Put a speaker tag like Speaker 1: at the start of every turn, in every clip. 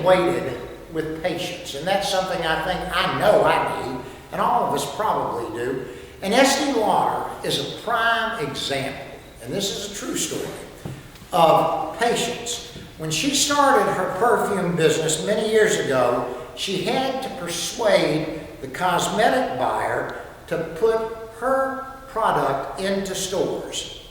Speaker 1: waited with patience. And that's something I know I need, and all of us probably do. And Estee Lauder is a prime example, and this is a true story, of patience. When she started her perfume business many years ago, she had to persuade the cosmetic buyer to put her product into stores.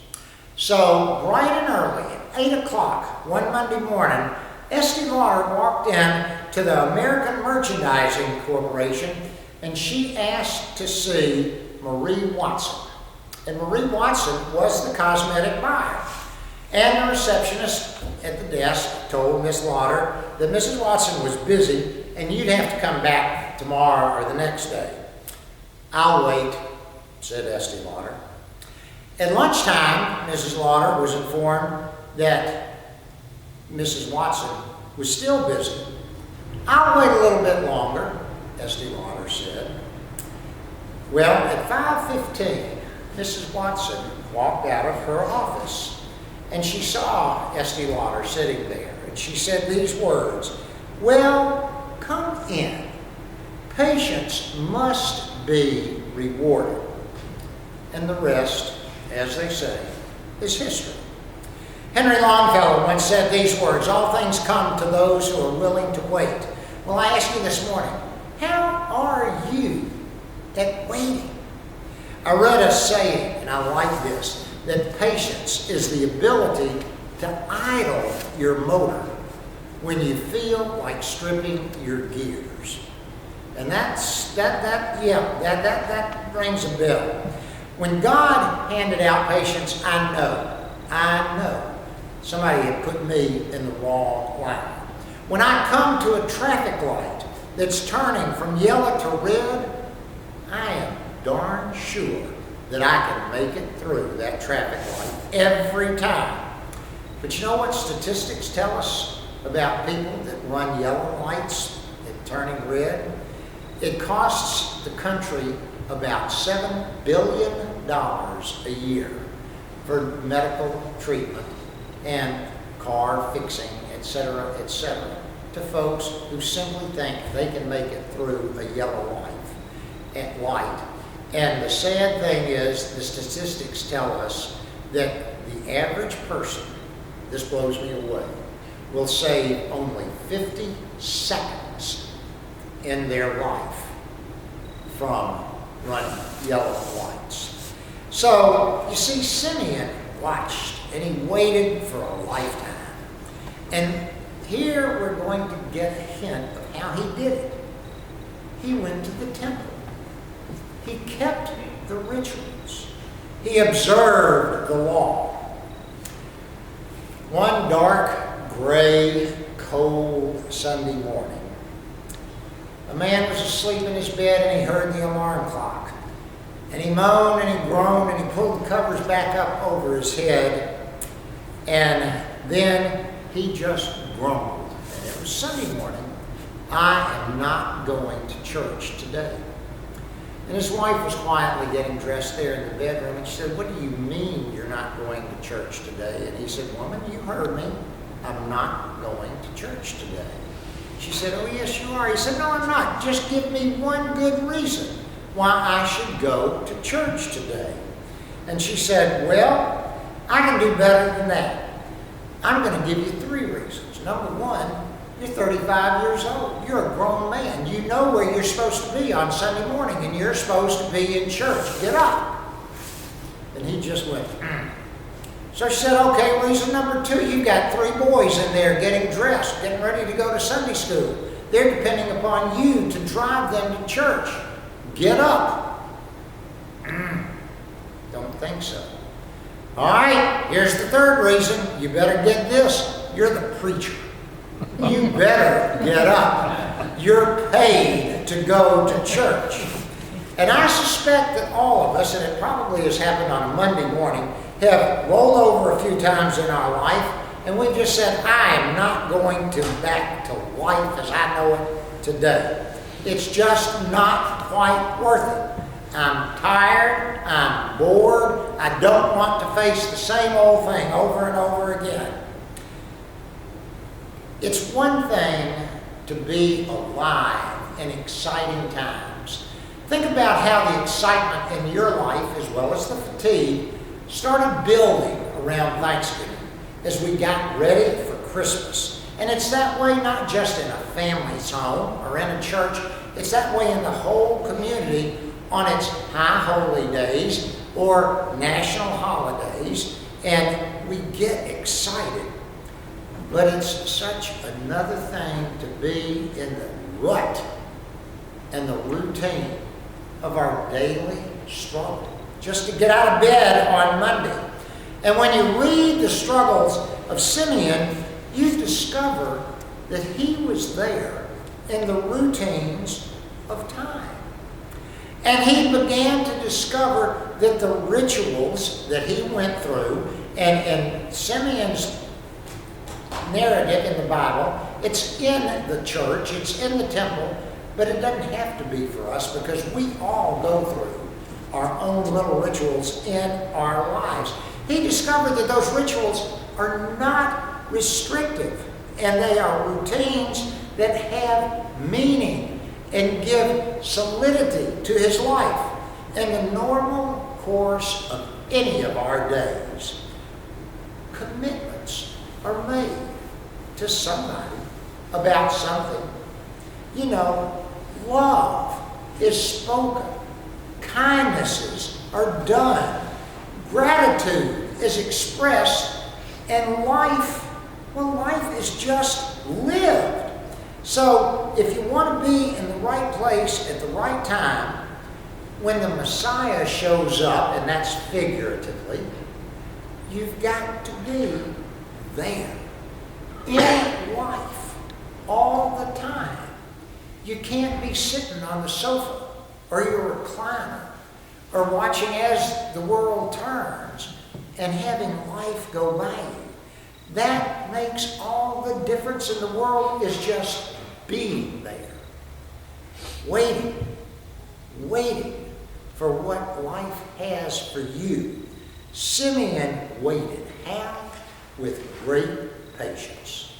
Speaker 1: So bright and early, at 8 o'clock one Monday morning, Estee Lauder walked in to the American Merchandising Corporation, and she asked to see Marie Watson. And Marie Watson was the cosmetic buyer. And the receptionist at the desk told Miss Lauder that Mrs. Watson was busy and you'd have to come back tomorrow or the next day. "I'll wait," said Estee Lauder. At lunchtime, Mrs. Lauder was informed that Mrs. Watson was still busy. "I'll wait a little bit longer," Estee Lauder said. Well, at 5:15, Mrs. Watson walked out of her office, and she saw Estee Lauder sitting there, and she said these words, "Well, come in. Patience must be rewarded." And the rest, as they say, is history. Henry Longfellow once said these words, "All things come to those who are willing to wait." Well, I ask you this morning, how are you at waiting? I read a saying, and I like this, that patience is the ability to idle your motor when you feel like stripping your gears. And that rings a bell. When God handed out patience, I know somebody had put me in the wrong line. When I come to a traffic light that's turning from yellow to red, I am darn sure that I can make it through that traffic light every time. But you know what statistics tell us about people that run yellow lights and turning red? It costs the country about $7 billion a year for medical treatment and car fixing, etc., to folks who simply think they can make it through a yellow light. And the sad thing is, the statistics tell us that the average person, this blows me away, will save only 50 seconds in their life from running yellow lights. So, you see, Simeon watched and he waited for a lifetime. And here we're going to get a hint of how he did it. He went to the temple. He kept the rituals. He observed the law. One dark, gray, cold Sunday morning, a man was asleep in his bed and he heard the alarm clock. And he moaned and he groaned and he pulled the covers back up over his head. And then he just grumbled. And it was Sunday morning. "I am not going to church today." And his wife was quietly getting dressed there in the bedroom, and she said, "What do you mean you're not going to church today?" And he said, "Woman, you heard me. I'm not going to church today." She said, "Oh, yes, you are." He said, "No, I'm not. Just give me one good reason why I should go to church today." And she said, "Well, I can do better than that. I'm going to give you 3 reasons. Number 1, you're 35 years old. You're a grown man. You know where you're supposed to be on Sunday morning, and you're supposed to be in church. Get up." And he just went, So she said, "Okay, reason number 2, you've got 3 boys in there getting dressed, getting ready to go to Sunday school. They're depending upon you to drive them to church. Get up." Don't think so. "All right, here's the 3rd reason. You better get this. You're the preacher. You better get up. You're paid to go to church." And I suspect that all of us, and it probably has happened on a Monday morning, have rolled over a few times in our life, and we've just said, "I am not going back to life as I know it today. It's just not quite worth it. I'm tired, I'm bored, I don't want to face the same old thing over and over again." It's one thing to be alive in exciting times. Think about how the excitement in your life, as well as the fatigue, started building around Thanksgiving as we got ready for Christmas. And it's that way not just in a family's home or in a church, it's that way in the whole community on its high holy days or national holidays, and we get excited. But it's such another thing to be in the rut and the routine of our daily struggle, just to get out of bed on Monday. And when you read the struggles of Simeon, you discover that he was there in the routines of time. And he began to discover that the rituals that he went through, and Simeon's narrative in the Bible, it's in the church, it's in the temple, but it doesn't have to be for us because we all go through our own little rituals in our lives. He discovered that those rituals are not restrictive, and they are routines that have meaning and give solidity to his life in the normal course of any of our days. Commitments are made to somebody about something. You know, love is spoken, kindnesses are done, gratitude is expressed, and life is just lived. So if you want to be in the right place at the right time, when the Messiah shows up, and that's figuratively, you've got to be there in life all the time. You can't be sitting on the sofa or your recliner or watching as the world turns and having life go by you. That makes all the difference in the world, is just being there. Waiting for what life has for you. Simeon waited. How? With great patience.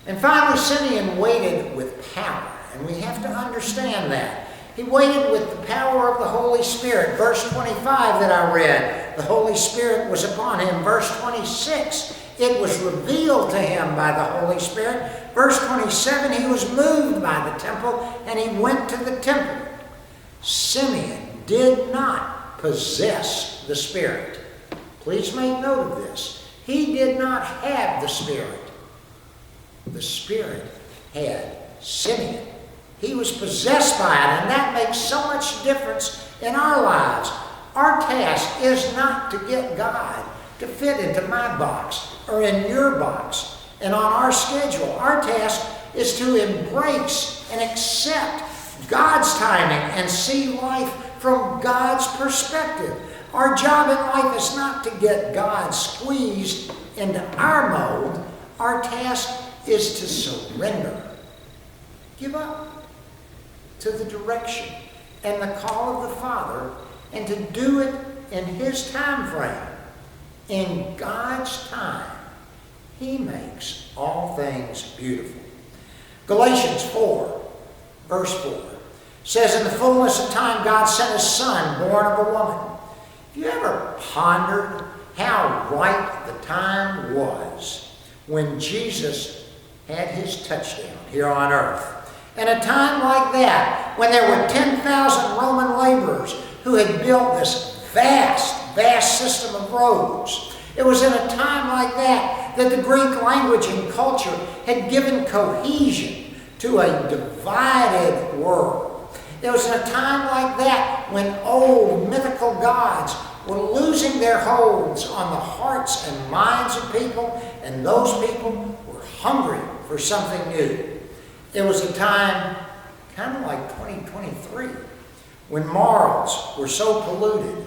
Speaker 1: And finally, Simeon waited with power. And we have to understand that. He waited with the power of the Holy Spirit. Verse 25 that I read, the Holy Spirit was upon him. Verse 26, it was revealed to him by the Holy Spirit. Verse 27, he was moved by the temple, and he went to the temple. Simeon did not possess the Spirit. Please make note of this. He did not have the Spirit. The Spirit had Simeon. He was possessed by it, and that makes so much difference in our lives. Our task is not to get God to fit into my box or in your box and on our schedule. Our task is to embrace and accept God's timing and see life from God's perspective. Our job in life is not to get God squeezed into our mold. Our task is to surrender. Give up to the direction and the call of the Father, and to do it in His time frame. In God's time, He makes all things beautiful. Galatians 4, verse 4, says, in the fullness of time God sent His Son, born of a woman. Have you ever pondered how right the time was when Jesus had His touchdown here on earth? In a time like that, when there were 10,000 Roman laborers who had built this vast system of roads. It was in a time like that that the Greek language and culture had given cohesion to a divided world. It was in a time like that when old mythical gods were losing their holds on the hearts and minds of people, and those people were hungry for something new. It was a time kind of like 2023, when morals were so polluted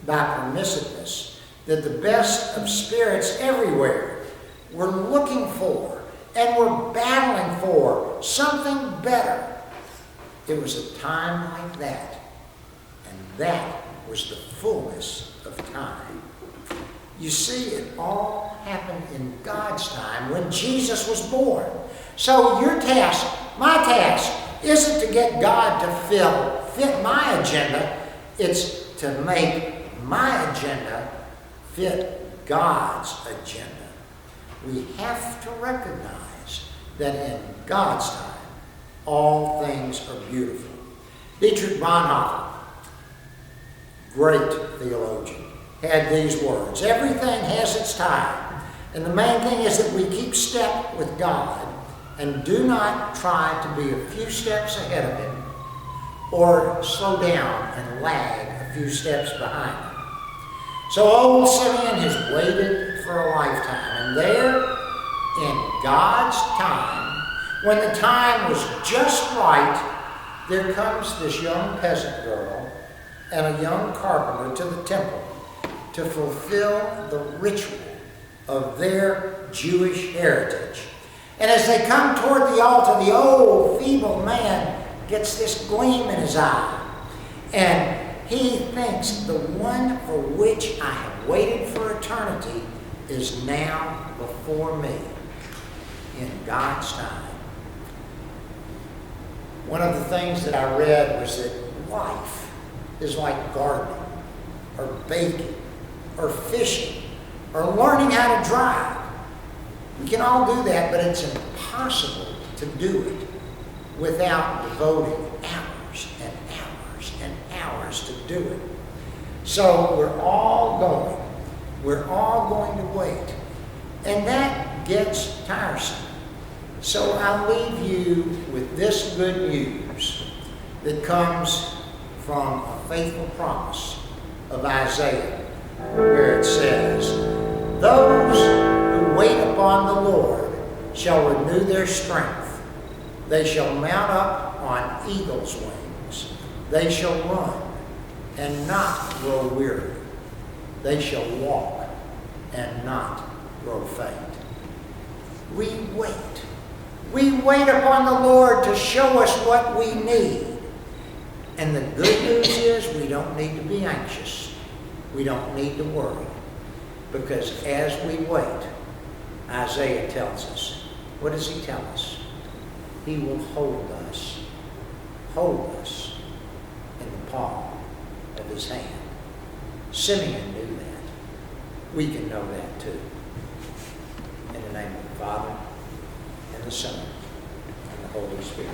Speaker 1: by permissiveness that the best of spirits everywhere were looking for and were battling for something better. It was a time like that, and that was the fullness of time. You see, it all happened in God's time when Jesus was born. So your task My task isn't to get God to fit my agenda. It's to make my agenda fit God's agenda. We have to recognize that in God's time, all things are beautiful. Dietrich Bonhoeffer, great theologian, had these words: everything has its time, and the main thing is that we keep step with God and do not try to be a few steps ahead of Him or slow down and lag a few steps behind Him. So old Simeon has waited for a lifetime, and there, in God's time, when the time was just right, there comes this young peasant girl and a young carpenter to the temple to fulfill the ritual of their Jewish heritage. And as they come toward the altar, the old feeble man gets this gleam in his eye. And he thinks the one for which I have waited for eternity is now before me in God's time. One of the things that I read was that life is like gardening or baking or fishing or learning how to drive. We can all do that, but it's impossible to do it without devoting hours and hours and hours to do it. So we're all going to wait. And that gets tiresome. So I leave you with this good news that comes from a faithful promise of Isaiah, where it says, "Those who wait upon the Lord shall renew their strength. They shall mount up on eagle's wings. They shall run and not grow weary. They shall walk and not grow faint." We wait. We wait upon the Lord to show us what we need. And the good news is we don't need to be anxious. We don't need to worry. Because as we wait, Isaiah tells us, what does he tell us? He will hold us in the palm of his hand. Simeon knew that. We can know that too. In the name of the Father, and the Son, and the Holy Spirit.